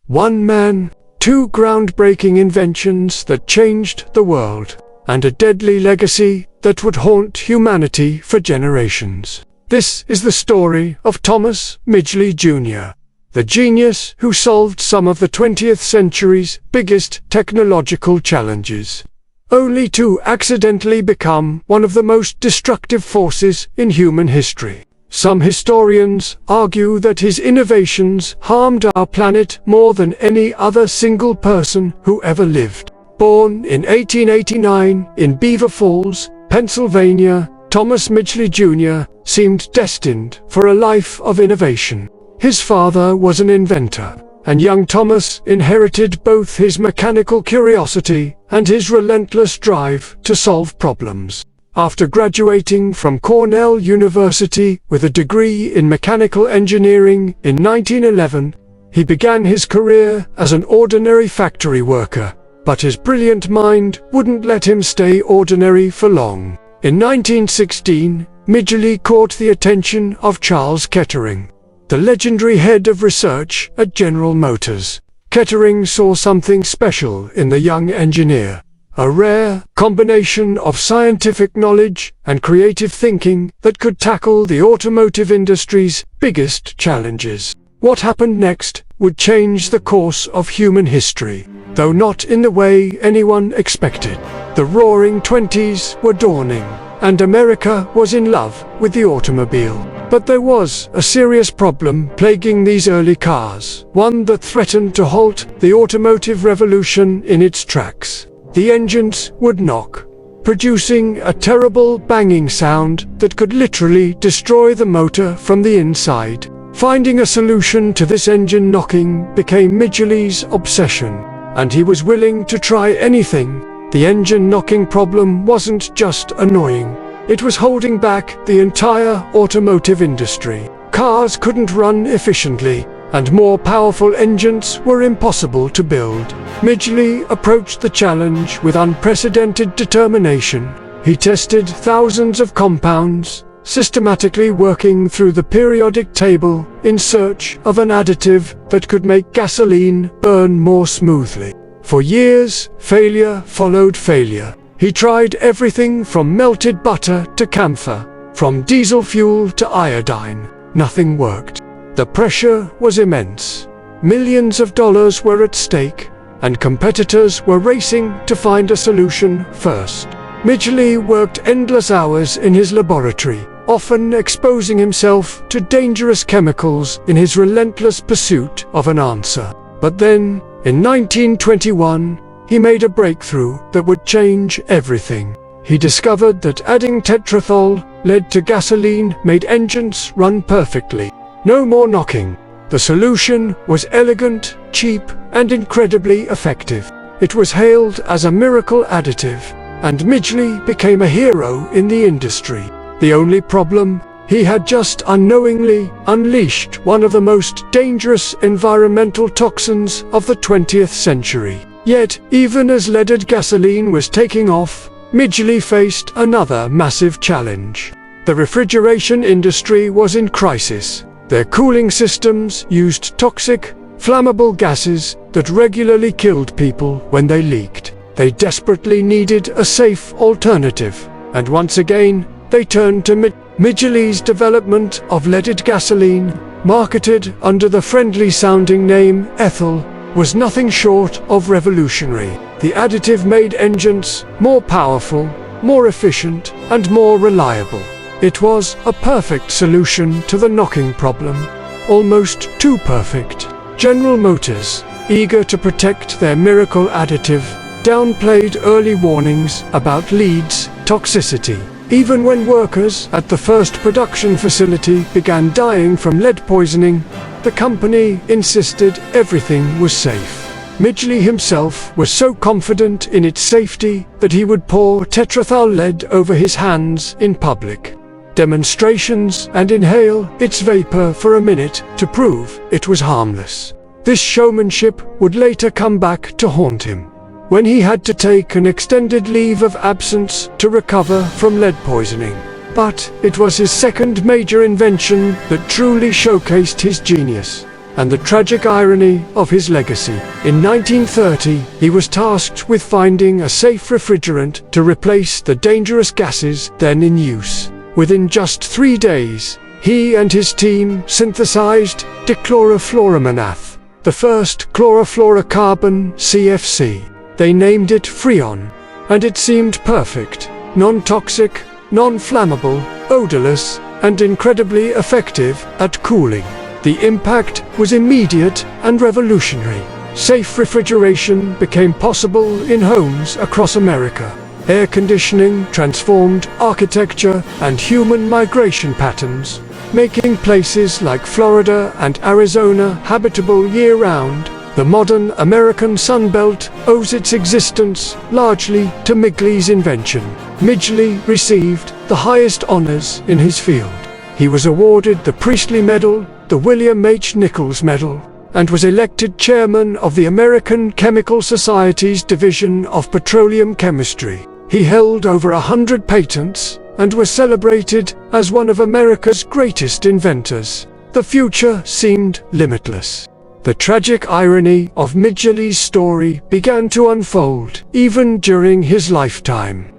One man, two groundbreaking inventions that changed the world, and a deadly legacy that would haunt humanity for generations. This is the story of Thomas Midgley Jr., the genius who solved some of the 20th century's biggest technological challenges, only to accidentally become one of the most destructive forces in human history. Some historians argue that his innovations harmed our planet more than any other single person who ever lived. Born in 1889 in Beaver Falls, Pennsylvania, Thomas Midgley Jr. seemed destined for a life of innovation. His father was an inventor, and young Thomas inherited both his mechanical curiosity and his relentless drive to solve problems. After graduating from Cornell University with a degree in mechanical engineering in 1911, he began his career as an ordinary factory worker. But his brilliant mind wouldn't let him stay ordinary for long. In 1916, Midgley caught the attention of Charles Kettering, the legendary head of research at General Motors. Kettering saw something special in the young engineer, a rare combination of scientific knowledge and creative thinking that could tackle the automotive industry's biggest challenges. What happened next would change the course of human history, though not in the way anyone expected. The Roaring '20s were dawning, and America was in love with the automobile. But there was a serious problem plaguing these early cars, one that threatened to halt the automotive revolution in its tracks. The engines would knock, producing a terrible banging sound that could literally destroy the motor from the inside. Finding a solution to this engine knocking became Midgley's obsession, and he was willing to try anything. The engine knocking problem wasn't just annoying, it was holding back the entire automotive industry. Cars couldn't run efficiently, and more powerful engines were impossible to build. Midgley approached the challenge with unprecedented determination. He tested thousands of compounds, systematically working through the periodic table in search of an additive that could make gasoline burn more smoothly. For years, failure followed failure. He tried everything from melted butter to camphor, from diesel fuel to iodine. Nothing worked. The pressure was immense. Millions of dollars were at stake, and competitors were racing to find a solution first. Midgley worked endless hours in his laboratory, often exposing himself to dangerous chemicals in his relentless pursuit of an answer. But then, in 1921, he made a breakthrough that would change everything. He discovered that adding tetraethol lead to gasoline made engines run perfectly. No more knocking. The solution was elegant, cheap, and incredibly effective. It was hailed as a miracle additive, and Midgley became a hero in the industry. The only problem? He had just unknowingly unleashed one of the most dangerous environmental toxins of the 20th century. Yet, even as leaded gasoline was taking off, Midgley faced another massive challenge. The refrigeration industry was in crisis. Their cooling systems used toxic, flammable gases that regularly killed people when they leaked. They desperately needed a safe alternative, and once again, they turned to Midgley's development of leaded gasoline, marketed under the friendly-sounding name ethyl, was nothing short of revolutionary. The additive made engines more powerful, more efficient, and more reliable. It was a perfect solution to the knocking problem, almost too perfect. General Motors, eager to protect their miracle additive, downplayed early warnings about lead's toxicity. Even when workers at the first production facility began dying from lead poisoning, the company insisted everything was safe. Midgley himself was so confident in its safety that he would pour tetraethyl lead over his hands in public demonstrations and inhale its vapor for a minute to prove it was harmless. This showmanship would later come back to haunt him, when he had to take an extended leave of absence to recover from lead poisoning. But it was his second major invention that truly showcased his genius. and the tragic irony of his legacy. In 1930, he was tasked with finding a safe refrigerant to replace the dangerous gases then in use. Within just 3 days, he and his team synthesized dichlorofluoromanath, the first chlorofluorocarbon CFC. They named it Freon, and it seemed perfect, non-toxic, non-flammable, odorless, and incredibly effective at cooling. The impact was immediate and revolutionary. Safe refrigeration became possible in homes across America. Air conditioning transformed architecture and human migration patterns, making places like Florida and Arizona habitable year-round. The modern American Sunbelt owes its existence largely to Midgley's invention. Midgley received the highest honors in his field. He was awarded the Priestley Medal, the William H. Nichols Medal, and was elected chairman of the American Chemical Society's Division of Petroleum Chemistry. He held over 100 patents and was celebrated as one of America's greatest inventors. The future seemed limitless. The tragic irony of Midgley's story began to unfold even during his lifetime,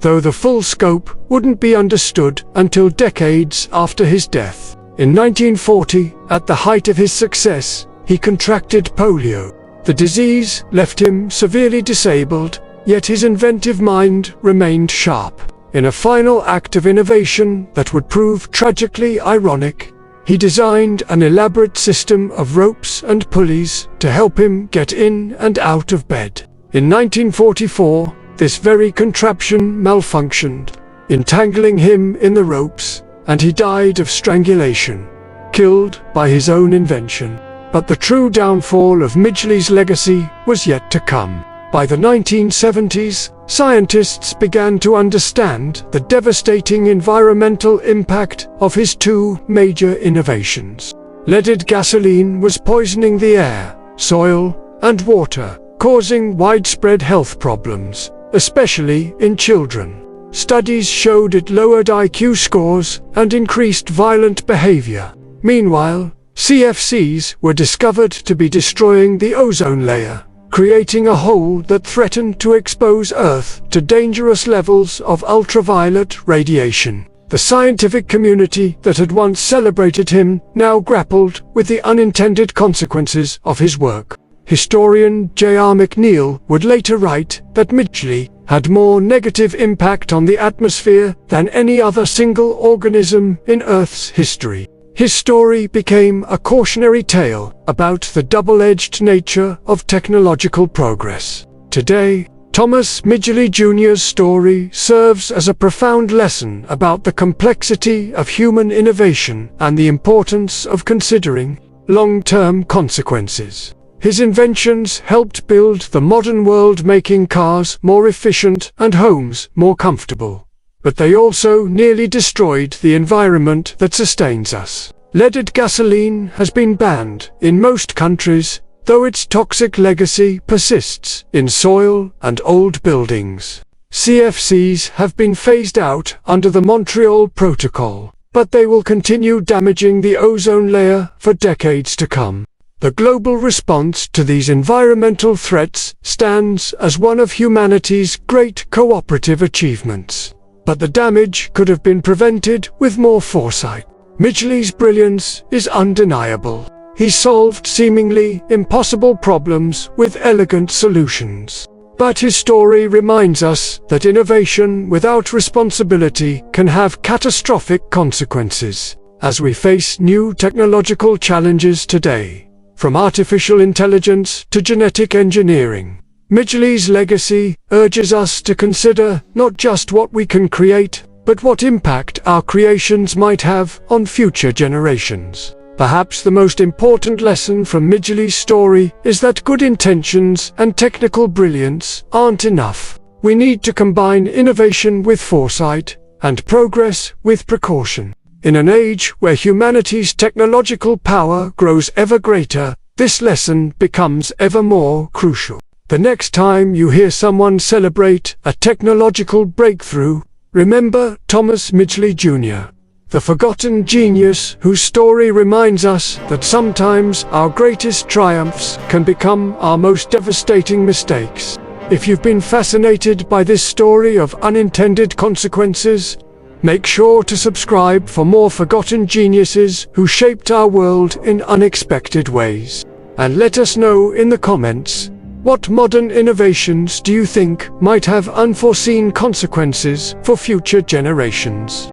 though the full scope wouldn't be understood until decades after his death. In 1940, at the height of his success, he contracted polio. The disease left him severely disabled, yet his inventive mind remained sharp. In a final act of innovation that would prove tragically ironic, he designed an elaborate system of ropes and pulleys to help him get in and out of bed. In 1944, this very contraption malfunctioned, entangling him in the ropes, and he died of strangulation, killed by his own invention. But the true downfall of Midgley's legacy was yet to come. By the 1970s, scientists began to understand the devastating environmental impact of his two major innovations. Leaded gasoline was poisoning the air, soil, and water, causing widespread health problems, especially in children. Studies showed it lowered IQ scores and increased violent behavior. Meanwhile, CFCs were discovered to be destroying the ozone layer, creating a hole that threatened to expose Earth to dangerous levels of ultraviolet radiation. The scientific community that had once celebrated him now grappled with the unintended consequences of his work. Historian J.R. McNeill would later write that Midgley had more negative impact on the atmosphere than any other single organism in Earth's history. His story became a cautionary tale about the double-edged nature of technological progress. Today, Thomas Midgley Jr.'s story serves as a profound lesson about the complexity of human innovation and the importance of considering long-term consequences. His inventions helped build the modern world, making cars more efficient and homes more comfortable. But they also nearly destroyed the environment that sustains us. Leaded gasoline has been banned in most countries, though its toxic legacy persists in soil and old buildings. CFCs have been phased out under the Montreal Protocol, but they will continue damaging the ozone layer for decades to come. The global response to these environmental threats stands as one of humanity's great cooperative achievements. But the damage could have been prevented with more foresight. Midgley's brilliance is undeniable. He solved seemingly impossible problems with elegant solutions. But his story reminds us that innovation without responsibility can have catastrophic consequences. As we face new technological challenges today, from artificial intelligence to genetic engineering, Midgley's legacy urges us to consider not just what we can create, but what impact our creations might have on future generations. Perhaps the most important lesson from Midgley's story is that good intentions and technical brilliance aren't enough. We need to combine innovation with foresight, and progress with precaution. In an age where humanity's technological power grows ever greater, this lesson becomes ever more crucial. The next time you hear someone celebrate a technological breakthrough, remember Thomas Midgley Jr., the forgotten genius whose story reminds us that sometimes our greatest triumphs can become our most devastating mistakes. If you've been fascinated by this story of unintended consequences, make sure to subscribe for more forgotten geniuses who shaped our world in unexpected ways. And let us know in the comments, what modern innovations do you think might have unforeseen consequences for future generations?